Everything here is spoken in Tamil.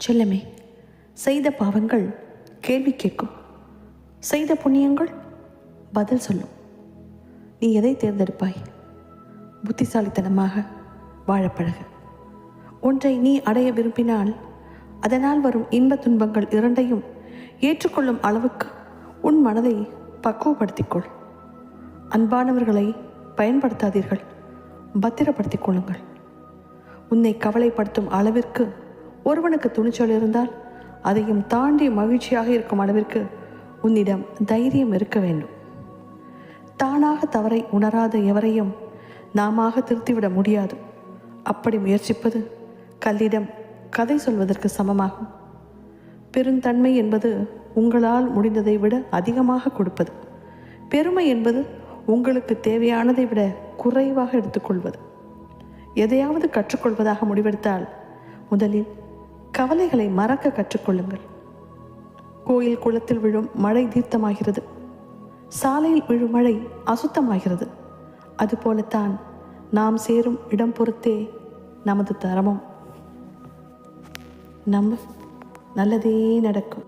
செல்லமே, செய்த பாவங்கள் கேள்வி கேட்கும், செய்த புண்ணியங்கள் பதில் சொல்லும். நீ எதை தேர்ந்தெடுப்பாய்? புத்திசாலித்தனமாக வாழப்பழகு. ஒன்றை நீ அடைய விரும்பினால் அதனால் வரும் இன்ப துன்பங்கள் இரண்டையும் ஏற்றுக்கொள்ளும் அளவுக்கு உன் மனதை பக்குவப்படுத்திக்கொள். அன்பானவர்களை பயன்படுத்தாதீர்கள், பத்திரப்படுத்திக் கொள்ளுங்கள். உன்னை கவலைப்படுத்தும் அளவிற்கு ஒருவனுக்கு துணிச்சல் இருந்தால் அதையும் தாண்டி மகிழ்ச்சியாக இருக்கும் அளவிற்கு உன்னிடம் தைரியம் இருக்க வேண்டும். தானாக தவறை உணராத எவரையும் நாம திருத்திவிட முடியாது. அப்படி முயற்சிப்பது கல்லிடம் கதை சொல்வதற்கு சமமாகும். பெருந்தன்மை என்பது உங்களால் முடிந்ததை விட அதிகமாக கொடுப்பது. பெருமை என்பது உங்களுக்கு தேவையானதை விட குறைவாக எடுத்துக்கொள்வது. எதையாவது கற்றுக்கொள்வதாக முடிவெடுத்தால் முதலில் கவலைகளை மறக்க கற்றுக்கொள்ளுங்கள். கோயில் குளத்தில் விழும் மழை தீர்த்தமாகிறது, சாலையில் விழும் மழை அசுத்தமாகிறது. அதுபோலத்தான் நாம் சேரும் இடம் பொறுத்தே நமது தரமும். நல்லதே நடக்கும்.